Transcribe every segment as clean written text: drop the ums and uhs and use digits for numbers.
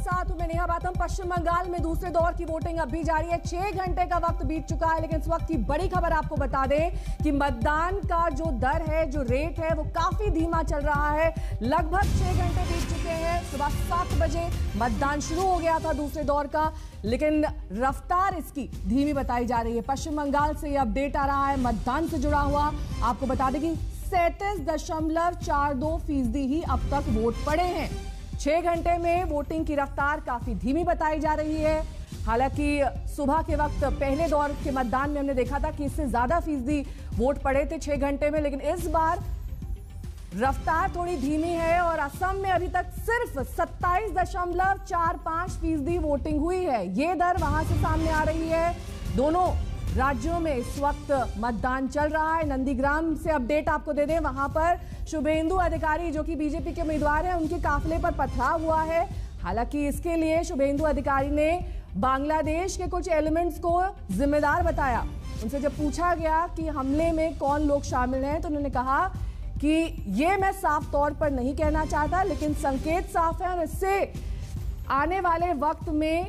साथ मैं नेहा बातम। पश्चिम बंगाल में दूसरे दौर की वोटिंग अब भी जारी है। 6 घंटे का वक्त बीत चुका है, लेकिन इस वक्त की बड़ी खबर आपको बता दें कि मतदान का जो दर है, जो रेट है, वो काफी धीमा चल रहा है। लगभग 6 घंटे बीत चुके हैं। सुबह 7 बजे मतदान शुरू हो गया था दूसरे दौर का, लेकिन रफ्तार इसकी धीमी बताई जा रही है। पश्चिम बंगाल से ये अपडेट आ रहा है मतदान से जुड़ा हुआ। आपको बता दें कि 37.42% ही अब तक वोट पड़े हैं। 6 घंटे में वोटिंग की रफ्तार काफी धीमी बताई जा रही है। हालांकि सुबह के वक्त पहले दौर के मतदान में हमने देखा था कि इससे ज्यादा फीसदी वोट पड़े थे 6 घंटे में, लेकिन इस बार रफ्तार थोड़ी धीमी है और असम में अभी तक सिर्फ 27.45% वोटिंग हुई है। ये दर वहां से सामने आ रही है। दोनों राज्यों में इस वक्त मतदान चल रहा है। नंदीग्राम से अपडेट आपको दे दें, वहां पर शुभेंदु अधिकारी जो कि बीजेपी के उम्मीदवार हैं, उनके काफिले पर पथराव हुआ है। हालांकि इसके लिए शुभेंदु अधिकारी ने बांग्लादेश के कुछ एलिमेंट्स को जिम्मेदार बताया। उनसे जब पूछा गया कि हमले में कौन लोग शामिल हैं, तो उन्होंने कहा कि ये मैं साफ तौर पर नहीं कहना चाहता, लेकिन संकेत साफ है और इससे आने वाले वक्त में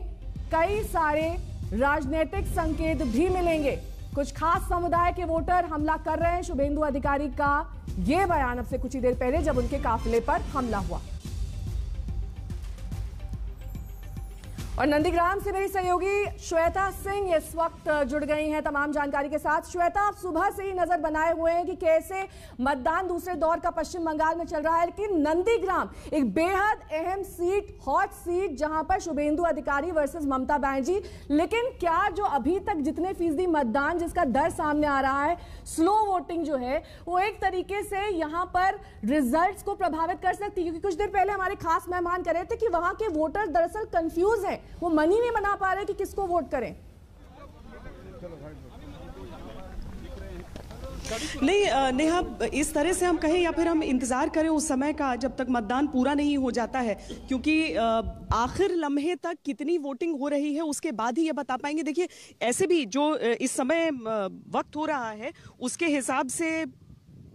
कई सारे राजनीतिक संकेत भी मिलेंगे। कुछ खास समुदाय के वोटर हमला कर रहे हैं। शुभेंदु अधिकारी का यह बयान अब से कुछ ही देर पहले जब उनके काफिले पर हमला हुआ। और नंदीग्राम से मेरी सहयोगी श्वेता सिंह इस वक्त जुड़ गई हैं तमाम जानकारी के साथ। श्वेता, आप सुबह से ही नजर बनाए हुए हैं कि कैसे मतदान दूसरे दौर का पश्चिम बंगाल में चल रहा है, लेकिन नंदीग्राम एक बेहद अहम सीट, हॉट सीट, जहां पर शुभेंदु अधिकारी वर्सेस ममता बनर्जी। लेकिन क्या जो अभी तक जितने फीसदी मतदान जिसका दर सामने आ रहा है, स्लो वोटिंग जो है, वो एक तरीके से यहां पर रिजल्ट्स को प्रभावित कर सकती है? क्योंकि कुछ देर पहले हमारे खास मेहमान कह रहे थे कि वहां के वोटर दरअसल कंफ्यूज हैं, वो मन ही नहीं बना पा रहे कि किसको वोट करें। नहीं नेहा, इस तरह से हम कहें या फिर हम इंतजार करें उस समय का जब तक मतदान पूरा नहीं हो जाता है, क्योंकि आखिर लम्हे तक कितनी वोटिंग हो रही है उसके बाद ही ये बता पाएंगे। देखिए, ऐसे भी जो इस समय वक्त हो रहा है उसके हिसाब से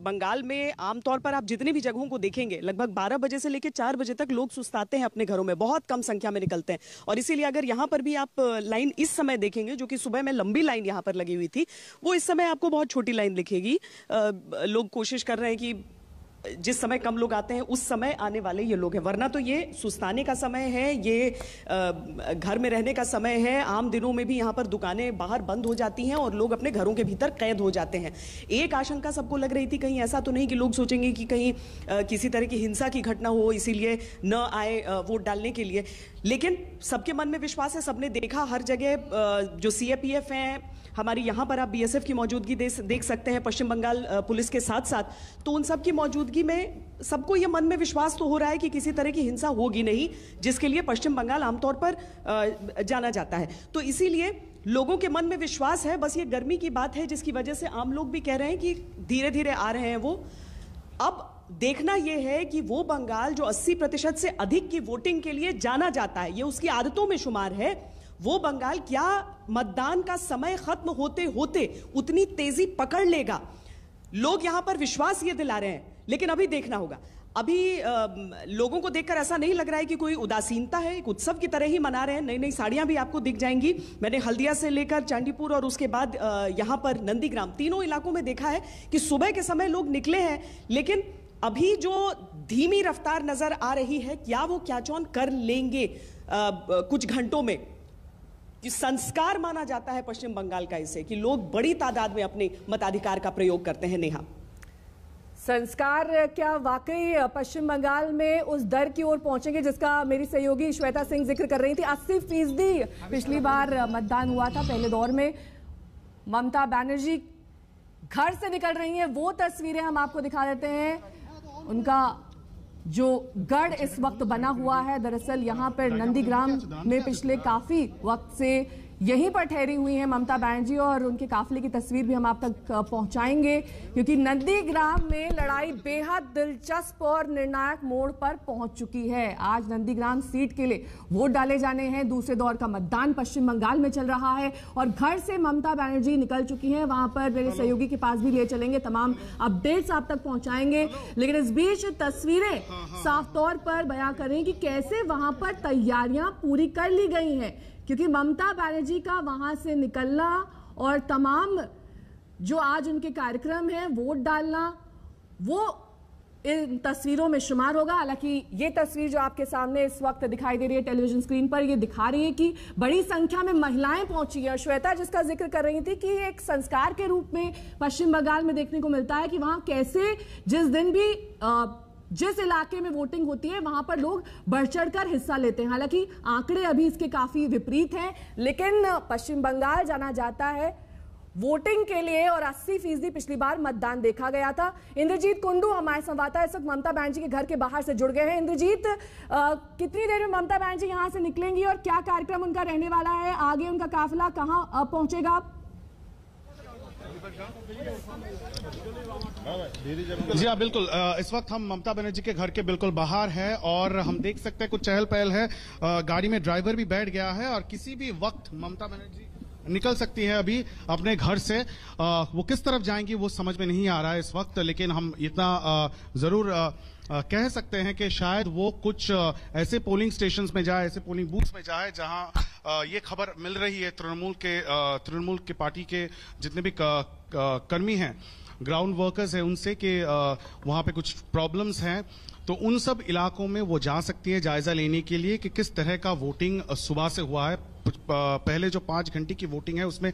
बंगाल में आमतौर पर आप जितनी भी जगहों को देखेंगे, लगभग 12 बजे से लेकर 4 बजे तक लोग सुस्ताते हैं अपने घरों में, बहुत कम संख्या में निकलते हैं। और इसीलिए अगर यहाँ पर भी आप लाइन इस समय देखेंगे, जो कि सुबह में लंबी लाइन यहाँ पर लगी हुई थी, वो इस समय आपको बहुत छोटी लाइन दिखेगी। लोग कोशिश कर रहे हैं कि जिस समय कम लोग आते हैं उस समय आने वाले ये लोग हैं, वरना तो ये सुस्ताने का समय है, ये घर में रहने का समय है। आम दिनों में भी यहाँ पर दुकानें बाहर बंद हो जाती हैं और लोग अपने घरों के भीतर कैद हो जाते हैं। एक आशंका सबको लग रही थी, कहीं ऐसा तो नहीं कि लोग सोचेंगे कि कहीं किसी तरह की हिंसा की घटना हो, इसीलिए न आए वोट डालने के लिए। लेकिन सबके मन में विश्वास है, सबने देखा हर जगह जो CAPF हैं, हमारी यहाँ पर आप BSF की मौजूदगी देख सकते हैं, पश्चिम बंगाल पुलिस के साथ साथ, तो उन सब की मौजूदगी में सबको ये मन में विश्वास तो हो रहा है कि किसी तरह की हिंसा होगी नहीं, जिसके लिए पश्चिम बंगाल आमतौर पर जाना जाता है। तो इसीलिए लोगों के मन में विश्वास है। बस ये गर्मी की बात है जिसकी वजह से आम लोग भी कह रहे हैं कि धीरे धीरे आ रहे हैं वो। अब देखना यह है कि वो बंगाल जो 80% से अधिक की वोटिंग के लिए जाना जाता है, ये उसकी आदतों में शुमार है, वो बंगाल क्या मतदान का समय खत्म होते होते उतनी तेजी पकड़ लेगा? लोग यहां पर विश्वास ये दिला रहे हैं, लेकिन अभी देखना होगा। अभी लोगों को देखकर ऐसा नहीं लग रहा है कि कोई उदासीनता है, एक उत्सव की तरह ही मना रहे हैं। नई नई साड़ियां भी आपको दिख जाएंगी। मैंने हल्दिया से लेकर चांदीपुर और उसके बाद यहां पर नंदीग्राम, तीनों इलाकों में देखा है कि सुबह के समय लोग निकले हैं, लेकिन अभी जो धीमी रफ्तार नजर आ रही है, क्या वो क्याचौन कर लेंगे कुछ घंटों में? कि संस्कार माना जाता है पश्चिम बंगाल का इसे, कि लोग बड़ी तादाद में अपने मताधिकार का प्रयोग करते हैं। नेहा, संस्कार क्या वाकई पश्चिम बंगाल में उस दर की ओर पहुंचेंगे जिसका मेरी सहयोगी श्वेता सिंह जिक्र कर रही थी? 80% पिछली बार मतदान हुआ था पहले दौर में। ममता बनर्जी घर से निकल रही हैं, वो तस्वीरें हम आपको दिखा देते हैं। उनका जो गढ़ इस वक्त बना हुआ है, दरअसल यहाँ पर नंदीग्राम में पिछले काफी वक्त से यहीं पर ठहरी हुई हैं ममता बनर्जी और उनके काफिले की तस्वीर भी हम आप तक पहुंचाएंगे, क्योंकि नंदीग्राम में लड़ाई बेहद दिलचस्प और निर्णायक मोड़ पर पहुंच चुकी है। आज नंदीग्राम सीट के लिए वोट डाले जाने हैं। दूसरे दौर का मतदान पश्चिम बंगाल में चल रहा है और घर से ममता बनर्जी निकल चुकी हैं। वहां पर मेरे सहयोगी के पास भी ले चलेंगे, तमाम अपडेट्स आप तक पहुंचाएंगे। लेकिन इस बीच तस्वीरें साफ तौर पर बयां करें कि कैसे वहां पर तैयारियां पूरी कर ली गई हैं, क्योंकि ममता बनर्जी का वहां से निकलना और तमाम जो आज उनके कार्यक्रम हैं वोट डालना, वो इन तस्वीरों में शुमार होगा। हालांकि ये तस्वीर जो आपके सामने इस वक्त दिखाई दे रही है टेलीविजन स्क्रीन पर, ये दिखा रही है कि बड़ी संख्या में महिलाएं पहुंची हैं। श्वेता जिसका जिक्र कर रही थी कि एक संस्कार के रूप में पश्चिम बंगाल में देखने को मिलता है कि वहां कैसे जिस दिन भी जिस इलाके में वोटिंग होती है वहां पर लोग बढ़ चढ़कर हिस्सा लेते हैं। हालांकि आंकड़े अभी इसके काफी विपरीत हैं, लेकिन पश्चिम बंगाल जाना जाता है वोटिंग के लिए और 80% पिछली बार मतदान देखा गया था। इंद्रजीत कुंडू हमारे संवाददाता इस वक्त ममता बनर्जी के घर के बाहर से जुड़ गए हैं। इंद्रजीत, कितनी देर में ममता बनर्जी यहां से निकलेंगी और क्या कार्यक्रम उनका रहने वाला है? आगे उनका काफिला कहां पहुंचेगा? जी हाँ, बिल्कुल। इस वक्त हम ममता बनर्जी के घर के बिल्कुल बाहर है और हम देख सकते हैं कुछ चहल पहल है। गाड़ी में ड्राइवर भी बैठ गया है और किसी भी वक्त ममता बनर्जी निकल सकती है अभी अपने घर से। वो किस तरफ जाएंगी वो समझ में नहीं आ रहा है इस वक्त, लेकिन हम इतना जरूर कह सकते हैं कि शायद वो कुछ ऐसे पोलिंग स्टेशंस में जाए, ऐसे पोलिंग बूथ्स में जाए जहां ये खबर मिल रही है तृणमूल के पार्टी के जितने भी कर्मी हैं, ग्राउंड वर्कर्स हैं, उनसे कि वहां पे कुछ प्रॉब्लम्स हैं। तो उन सब इलाकों में वो जा सकती है जायजा लेने के लिए कि किस तरह का वोटिंग सुबह से हुआ है। पहले जो 5 घंटे की वोटिंग है उसमें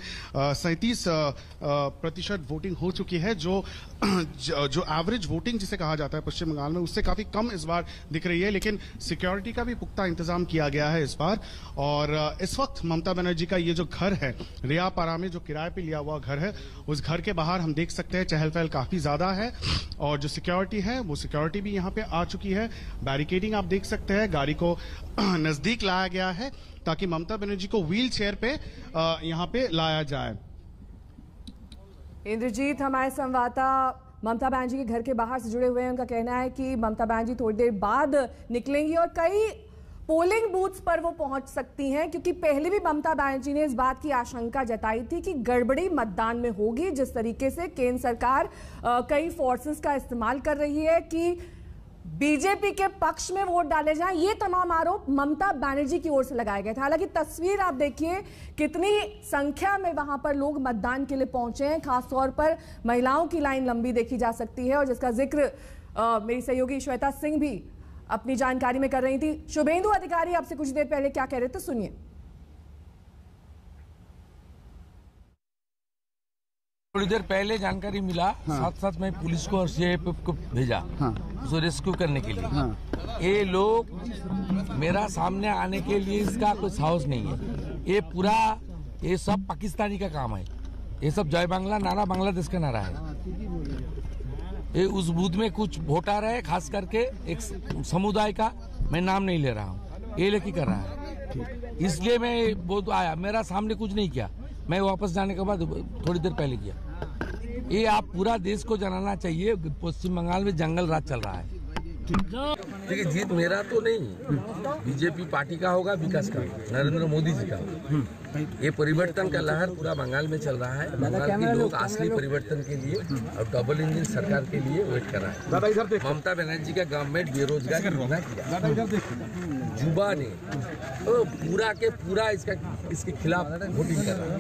37% वोटिंग हो चुकी है, जो एवरेज वोटिंग जिसे कहा जाता है पश्चिम बंगाल में उससे काफी कम इस बार दिख रही है। लेकिन सिक्योरिटी का भी पुख्ता इंतजाम किया गया है इस बार। और इस वक्त ममता बनर्जी का ये जो घर है रियापारा में, जो किराए पे लिया हुआ घर है, उस घर के बाहर हम देख सकते हैं चहल पहल काफी ज्यादा है और जो सिक्योरिटी है वो सिक्योरिटी भी यहाँ पे आ चुकी है। बैरिकेडिंग आप देख सकते हैं, गाड़ी को नजदीक लाया गया है ताकि ममता बनर्जी को व्हील चेयर पे यहाँ पे लाया जाए। इंद्रजीत हमारे संवाददाता ममता बनर्जी के घर के बाहर से जुड़े हुए हैं। उनका कहना है कि ममता बनर्जी थोड़ी देर बाद निकलेंगी और कई पोलिंग बूथ्स पर वो पहुंच सकती हैं, क्योंकि पहले भी ममता बनर्जी ने इस बात की आशंका जताई थी कि गड़बड़ी मतदान में होगी। जिस तरीके से केंद्र सरकार कई फोर्सेस का इस्तेमाल कर रही है कि बीजेपी के पक्ष में वोट डाले जाएं, ये तमाम आरोप ममता बनर्जी की ओर से लगाए गए थे। हालांकि तस्वीर आप देखिए कितनी संख्या में वहां पर लोग मतदान के लिए पहुंचे हैं। खासतौर पर महिलाओं की लाइन लंबी देखी जा सकती है और जिसका जिक्र मेरी सहयोगी श्वेता सिंह भी अपनी जानकारी में कर रही थी। शुभेंदु अधिकारी आपसे कुछ देर पहले क्या कह रहे थे, सुनिए। थोड़ी देर पहले जानकारी मिला, साथ साथ में पुलिस को और सीआईएफ को भेजा उसको रेस्क्यू करने के लिए। ये लोग मेरा सामने आने के लिए इसका कोई साहस नहीं है। ये सब पाकिस्तानी का काम है। ये सब जय बांग्ला नारा बांग्लादेश का नारा है। ये उस बूथ में कुछ वोटर है, खास करके एक समुदाय का, मैं नाम नहीं ले रहा हूँ, ये लेके कर रहा है। इसलिए मैं वो आया, मेरा सामने कुछ नहीं किया, मैं वापस जाने के बाद थोड़ी देर पहले किया। ये आप पूरा देश को जानना चाहिए, पश्चिम बंगाल में जंगल राज चल रहा है। देखिए, जीत मेरा तो नहीं, बीजेपी पार्टी का होगा, विकास का, नरेंद्र मोदी जी का। ये परिवर्तन का लहर पूरा बंगाल में चल रहा है। बंगाल के लोग असली परिवर्तन के लिए और डबल इंजन सरकार के लिए वेट कर रहा है। ममता बनर्जी का गवर्नमेंट बेरोजगार युवा ने तो पूरा के पूरा इसके खिलाफ वोटिंग कर रहा है।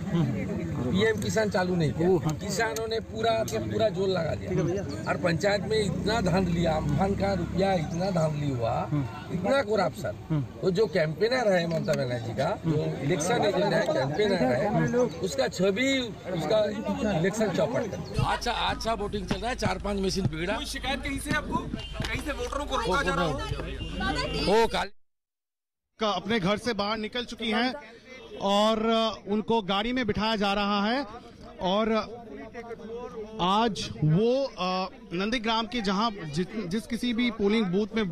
पीएम किसान चालू नहीं किया, किसानों ने पूरा के पूरा जोर लगा दिया और पंचायत में इतना धांधली, अम्फान का रुपया इतना धांधली हुआ, इतना करप्शन। तो जो कैंपेनर है ममता बनर्जी का, जो इलेक्शन एजेंट है, कैंपेनर है, उसका छवि, उसका इलेक्शन चौपट है। अच्छा वोटिंग चल रहा है, 4-5 मशीन बिगड़ा। कोई शिकायत कहीं से आपको, कहीं से वोटरों को रोका जा रहा हो? का अपने घर से बाहर निकल चुकी हैं और उनको गाड़ी में बिठाया जा रहा है और आज वो नंदीग्राम के जहां जिस किसी भी पोलिंग बूथ में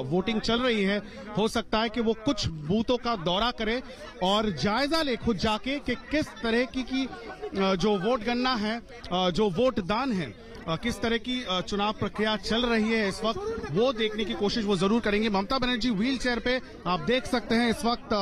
वोटिंग चल रही है, हो सकता है कि वो कुछ बूथों का दौरा करे और जायजा ले खुद जाके कि किस तरह की जो वोट गणना है, जो वोट दान है, किस तरह की चुनाव प्रक्रिया चल रही है इस वक्त, वो देखने की कोशिश वो जरूर करेंगे। ममता बनर्जी व्हील चेयर पे आप देख सकते हैं इस वक्त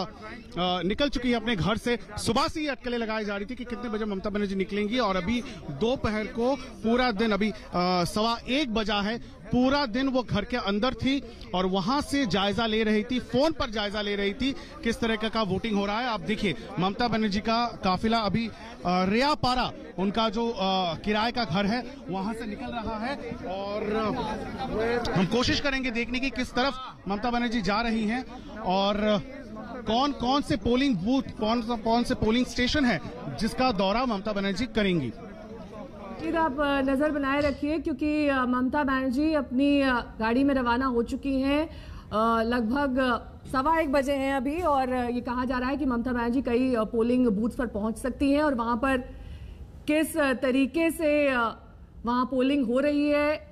निकल चुकी है अपने घर से। सुबह से ही अटकलें लगाई जा रही थी कि कितने बजे ममता बनर्जी निकलेंगी, और अभी दोपहर को पूरा दिन, अभी 1:15 बजा है, पूरा दिन वो घर के अंदर थी और वहां से जायजा ले रही थी, फोन पर जायजा ले रही थी किस तरह का वोटिंग हो रहा है। आप देखिए ममता बनर्जी का काफिला अभी रेयापारा, उनका जो किराए का घर है, वहां से निकल रहा है और हम कोशिश करेंगे देखने की किस तरफ ममता बनर्जी जा रही हैं और कौन कौन से पोलिंग बूथ, कौन से पोलिंग स्टेशन है जिसका दौरा ममता बनर्जी करेंगी। आप नजर बनाए रखिए क्योंकि ममता बनर्जी अपनी गाड़ी में रवाना हो चुकी हैं। लगभग 1:15 बजे हैं अभी और ये कहा जा रहा है कि ममता बनर्जी कई पोलिंग बूथ पर पहुंच सकती हैं और वहां पर किस तरीके से वहां पोलिंग हो रही है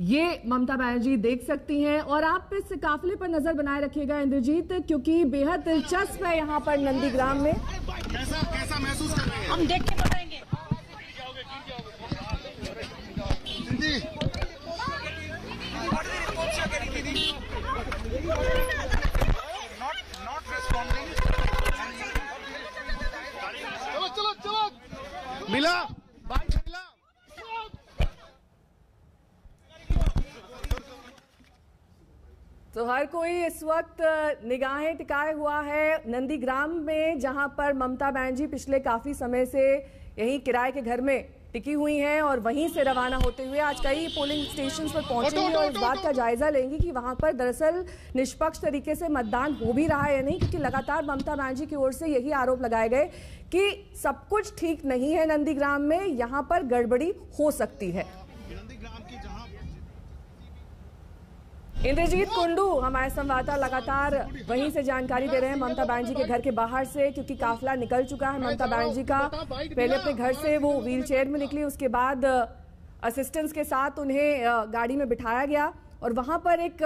ये ममता बनर्जी देख सकती हैं। और आप इस काफिले पर नजर बनाए रखिएगा इंद्रजीत, क्योंकि बेहद दिलचस्प है यहाँ पर नंदीग्राम में। कैसा महसूस कर रहे हैं? हम देख के बताएंगे। चलो मिला भाई, मिला। तो हर कोई इस वक्त निगाहें टिकाए हुआ है नंदीग्राम में, जहां पर ममता बनर्जी पिछले काफी समय से यहीं किराए के घर में टिकी हुई हैं और वहीं से रवाना होते हुए आज कई पोलिंग स्टेशन पर पहुंचेंगी और इस बात का जायजा लेंगी कि वहां पर दरअसल निष्पक्ष तरीके से मतदान हो भी रहा है या नहीं, क्योंकि लगातार ममता बनर्जी की ओर से यही आरोप लगाए गए कि सब कुछ ठीक नहीं है नंदीग्राम में, यहां पर गड़बड़ी हो सकती है। इंद्रजीत कुंडू हमारे संवाददाता लगातार वहीं से जानकारी दे रहे हैं ममता बनर्जी के घर के बाहर से, क्योंकि काफिला निकल चुका है ममता बनर्जी का। पहले अपने घर से वो व्हील चेयर में निकली, उसके बाद असिस्टेंट्स के साथ उन्हें गाड़ी में बिठाया गया और वहां पर एक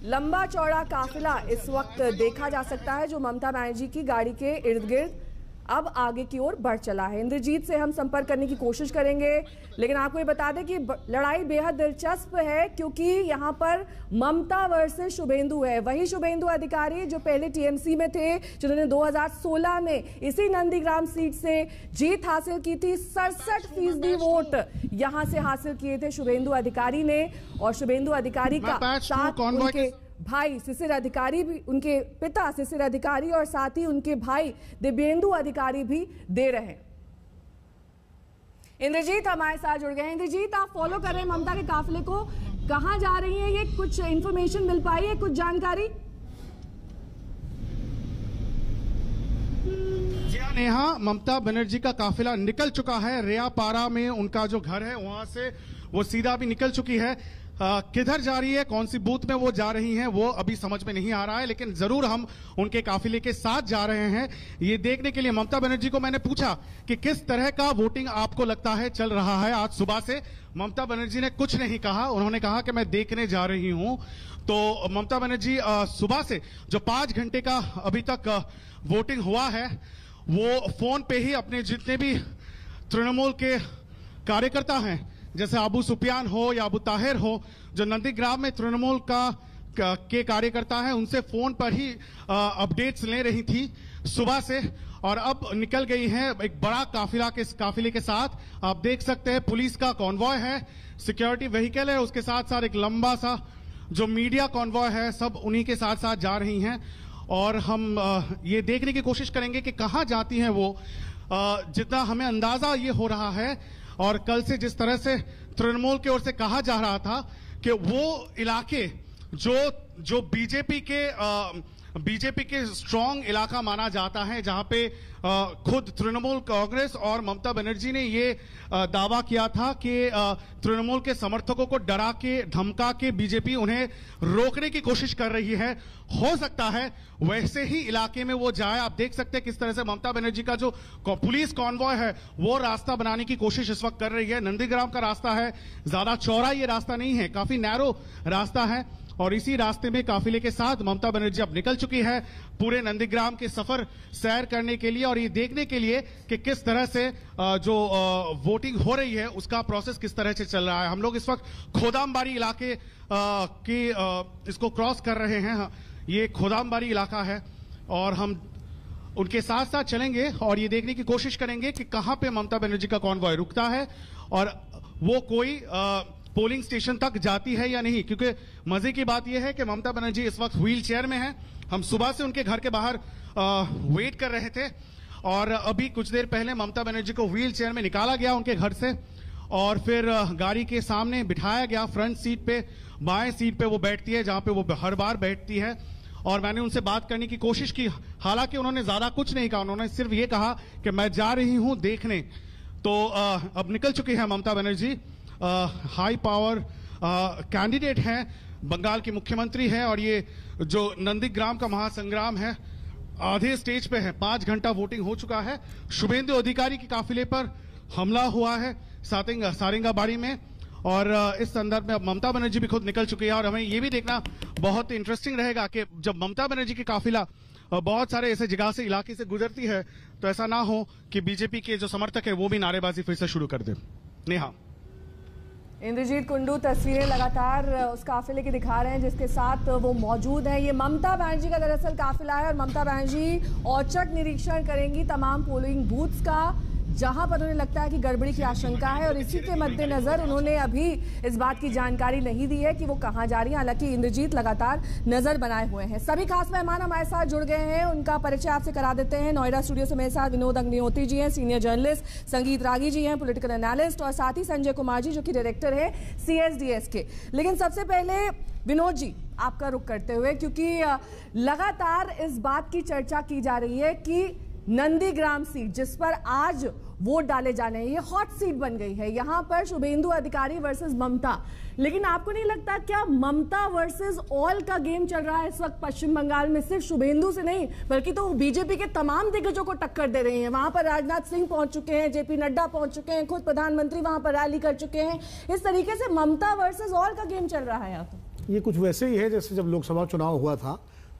लंबा चौड़ा काफिला इस वक्त देखा जा सकता है जो ममता बनर्जी की गाड़ी के इर्द गिर्द अब आगे की ओर बढ़ चला है। इंद्रजीत से हम संपर्क करने की कोशिश करेंगे, लेकिन आपको ये बता दें कि लड़ाई बेहद दिलचस्प है क्योंकि यहाँ पर ममता वर्सेस शुभेंदु है। वही शुभेंदु अधिकारी जो पहले टीएमसी में थे, जिन्होंने 2016 में इसी नंदीग्राम सीट से जीत हासिल की थी। 67% वोट यहाँ से हासिल किए थे शुभेंदु अधिकारी ने, और शुभेंदु अधिकारी का साथ उनके भाई शिशिर अधिकारी भी, उनके पिता शिशिर अधिकारी और साथ ही उनके भाई दिव्येंदु अधिकारी भी दे रहे हैं। इंद्रजीत हमारे साथ जुड़ गए। इंद्रजीत, आप फॉलो कर रहे हैं ममता के काफिले को, कहां जा रही है, ये कुछ इंफॉर्मेशन मिल पाई है, कुछ जानकारी? नेहा, ममता बनर्जी का काफिला निकल चुका है। रेयापारा में उनका जो घर है वहां से वो सीधा भी निकल चुकी है। किधर जा रही है, कौन सी बूथ में वो जा रही हैं, वो अभी समझ में नहीं आ रहा है, लेकिन जरूर हम उनके काफिले के साथ जा रहे हैं ये देखने के लिए। ममता बनर्जी को मैंने पूछा कि किस तरह का वोटिंग आपको लगता है चल रहा है आज सुबह से। ममता बनर्जी ने कुछ नहीं कहा, उन्होंने कहा कि मैं देखने जा रही हूं। तो ममता बनर्जी सुबह से जो 5 घंटे का अभी तक वोटिंग हुआ है, वो फोन पे ही अपने जितने भी तृणमूल के कार्यकर्ता हैं, जैसे अबू सुफियान हो या अबू ताहिर हो, जो नंदीग्राम में तृणमूल के कार्यकर्ता हैं, उनसे फोन पर ही अपडेट्स ले रही थी सुबह से, और अब निकल गई हैं एक बड़ा काफिले के साथ। आप देख सकते हैं पुलिस का कॉन्वॉय है, सिक्योरिटी व्हीकल है, उसके साथ साथ एक लंबा सा जो मीडिया कॉन्वॉय है, सब उन्हीं के साथ साथ जा रही हैं। और हम ये देखने की कोशिश करेंगे कि कहां जाती हैं वो। जितना हमें अंदाजा ये हो रहा है, और कल से जिस तरह से तृणमूल की ओर से कहा जा रहा था कि वो इलाके जो बीजेपी के बीजेपी के स्ट्रांग इलाका माना जाता है, जहां पे खुद तृणमूल कांग्रेस और ममता बनर्जी ने ये दावा किया था कि तृणमूल के समर्थकों को डरा के धमका के बीजेपी उन्हें रोकने की कोशिश कर रही है। हो सकता है वैसे ही इलाके में वो जाए। आप देख सकते हैं किस तरह से ममता बनर्जी का जो पुलिस कॉन्वॉय है वो रास्ता बनाने की कोशिश इस वक्त कर रही है। नंदीग्राम का रास्ता है, ज्यादा चौड़ा ये रास्ता नहीं है, काफी नैरो रास्ता है और इसी रास्ते में काफिले के साथ ममता बनर्जी अब निकल चुकी है पूरे नंदीग्राम के सफर सैर करने के लिए और ये देखने के लिए कि किस तरह से जो वोटिंग हो रही है उसका प्रोसेस किस तरह से चल रहा है। हम लोग इस वक्त खोदामबाड़ी इलाके की इसको क्रॉस कर रहे हैं। ये खोदामबाड़ी इलाका है और हम उनके साथ साथ चलेंगे और ये देखने की कोशिश करेंगे कि कहां पे ममता बनर्जी का कॉन्वॉय रुकता है और वो कोई पोलिंग स्टेशन तक जाती है या नहीं, क्योंकि मजे की बात यह है कि ममता बनर्जी इस वक्त व्हील चेयर में है। हम सुबह से उनके घर के बाहर वेट कर रहे थे और अभी कुछ देर पहले ममता बनर्जी को व्हील चेयर में निकाला गया उनके घर से और फिर गाड़ी के सामने बिठाया गया फ्रंट सीट पे, बाएं सीट पे वो बैठती है जहां पे वो हर बार बैठती है और मैंने उनसे बात करने की कोशिश की। हालांकि उन्होंने ज्यादा कुछ नहीं कहा, उन्होंने सिर्फ ये कहा कि मैं जा रही हूं देखने। तो अब निकल चुकी है Mamata Banerjee. High power candidate हैं, बंगाल की मुख्यमंत्री है और ये जो नंदीग्राम का महासंग्राम है आधे स्टेज पे है। 5 घंटा वोटिंग हो चुका है। शुभेंदु अधिकारी के काफिले पर हमला हुआ है सारंगाबाड़ी में और इस संदर्भ में अब ममता बनर्जी भी खुद निकल चुकी है और हमें ये भी देखना बहुत इंटरेस्टिंग रहेगा कि जब ममता बनर्जी की काफिला बहुत सारे ऐसे जगह से इलाके से गुजरती है तो ऐसा ना हो कि बीजेपी के जो समर्थक है वो भी नारेबाजी फिर से शुरू कर दे। नेहा। इंद्रजीत कुंडू तस्वीरें लगातार उस काफिले की दिखा रहे हैं जिसके साथ वो मौजूद हैं। ये ममता बनर्जी का दरअसल काफिला है और ममता बनर्जी औचक निरीक्षण करेंगी तमाम पोलिंग बूथ्स का जहां पर उन्हें लगता है कि गड़बड़ी की आशंका है और इसी के मद्देनजर उन्होंने अभी इस बात की जानकारी नहीं दी है कि वो कहां जा रही हैं। हालांकि इंद्रजीत लगातार नजर बनाए हुए हैं। सभी खास मेहमान हमारे साथ जुड़ गए हैं, उनका परिचय आपसे करा देते हैं। नोएडा स्टूडियो से मेरे साथ विनोद अग्निहोत्री जी हैं, सीनियर जर्नलिस्ट, संगीत रागी जी हैं, पॉलिटिकल एनालिस्ट और साथ ही संजय कुमार जी जो कि डायरेक्टर है CSDS के। लेकिन सबसे पहले विनोद जी आपका रुख करते हुए, क्योंकि लगातार इस बात की चर्चा की जा रही है कि नंदीग्राम सीट जिस पर आज वोट डाले जाने हैं ये हॉट सीट बन गई है। यहां पर शुभेंदु अधिकारी वर्सेस ममता, लेकिन आपको नहीं लगता क्या ममता वर्सेस ऑल का गेम चल रहा है इस वक्त पश्चिम बंगाल में? सिर्फ शुभेंदु से नहीं बल्कि तो बीजेपी के तमाम दिग्गजों को टक्कर दे रही है। वहां पर राजनाथ सिंह पहुंच चुके हैं, JP नड्डा पहुंच चुके हैं, खुद प्रधानमंत्री वहां पर रैली कर चुके हैं। इस तरीके से ममता वर्सेस ऑल का गेम चल रहा है यहाँ तो। ये कुछ वैसे ही है जैसे जब लोकसभा चुनाव हुआ था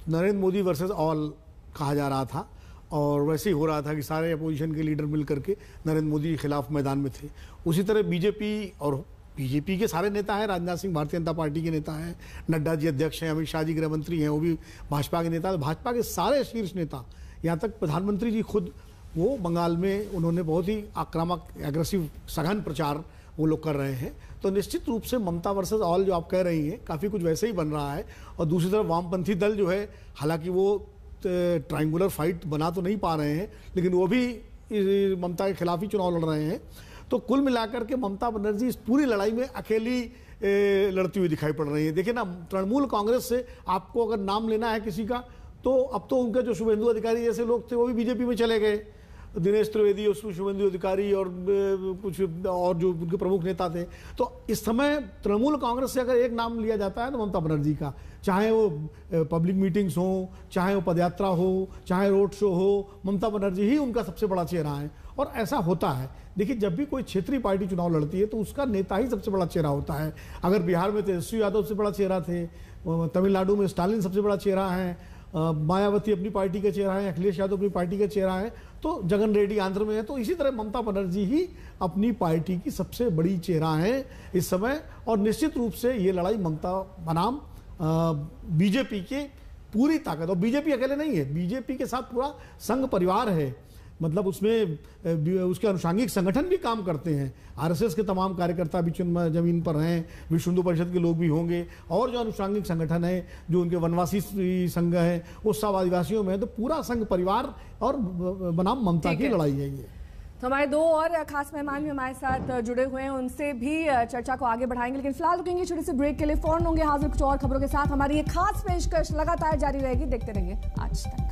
नरेंद्र मोदी वर्सेस ऑल कहा जा रहा था और वैसे ही हो रहा था कि सारे अपोजिशन के लीडर मिल करके नरेंद्र मोदी के खिलाफ मैदान में थे। उसी तरह बीजेपी और बीजेपी के सारे नेता हैं, राजनाथ सिंह भारतीय जनता पार्टी के नेता हैं, नड्डा जी अध्यक्ष हैं, अमित शाह जी गृह मंत्री हैं, वो भी भाजपा के नेता। भाजपा के सारे शीर्ष नेता, यहाँ तक प्रधानमंत्री जी खुद वो बंगाल में उन्होंने बहुत ही आक्रामक एग्रेसिव सघन प्रचार वो लोग कर रहे हैं। तो निश्चित रूप से ममता वर्सेस ऑल जो आप कह रही हैं काफ़ी कुछ वैसे ही बन रहा है। और दूसरी तरफ वामपंथी दल जो है, हालांकि वो ट्रायंगुलर फाइट बना तो नहीं पा रहे हैं लेकिन वो भी ममता के खिलाफ ही चुनाव लड़ रहे हैं। तो कुल मिलाकर के ममता बनर्जी इस पूरी लड़ाई में अकेली लड़ती हुई दिखाई पड़ रही है। देखिए ना, तृणमूल कांग्रेस से आपको अगर नाम लेना है किसी का तो अब तो उनके जो शुभेंदु अधिकारी जैसे लोग थे वो भी बीजेपी में चले गए। दिनेश त्रिवेदी, शुभेंदु अधिकारी और कुछ और जो उनके प्रमुख नेता थे। तो इस समय तृणमूल कांग्रेस से अगर एक नाम लिया जाता है तो ममता बनर्जी का, चाहे वो पब्लिक मीटिंग्स हो, चाहे वो पदयात्रा हो, चाहे रोड शो हो, ममता बनर्जी ही उनका सबसे बड़ा चेहरा है। और ऐसा होता है, देखिए जब भी कोई क्षेत्रीय पार्टी चुनाव लड़ती है तो उसका नेता ही सबसे बड़ा चेहरा होता है। अगर बिहार में तेजस्वी यादव सबसे बड़ा चेहरा थे, तमिलनाडु में स्टालिन सबसे बड़ा चेहरा है, मायावती अपनी पार्टी का चेहरा है, अखिलेश यादव अपनी पार्टी का चेहरा है, तो जगन रेड्डी आंध्र में है। तो इसी तरह ममता बनर्जी ही अपनी पार्टी की सबसे बड़ी चेहरा है इस समय। और निश्चित रूप से ये लड़ाई ममता बनाम बीजेपी के पूरी ताकत, और बीजेपी अकेले नहीं है, बीजेपी के साथ पूरा संघ परिवार है। मतलब उसमें उसके अनुषांगिक संगठन भी काम करते हैं। RSS के तमाम कार्यकर्ता भी जमीन पर हैं, विश्व हिंदू परिषद के लोग भी होंगे, और जो अनुषांगिक संगठन है जो उनके वनवासी संघ है वो सब आदिवासियों में है। तो पूरा संघ परिवार और बनाम ममता की लड़ाई है ये। तो हमारे दो और खास मेहमान भी हमारे साथ जुड़े हुए हैं, उनसे भी चर्चा को आगे बढ़ाएंगे, लेकिन फिलहाल रुकेंगे छोटे से ब्रेक के लिए। फौरन होंगे हाजिर कुछ और खबरों के साथ। हमारी ये खास पेशकश लगातार जारी रहेगी, देखते रहिए आज तक।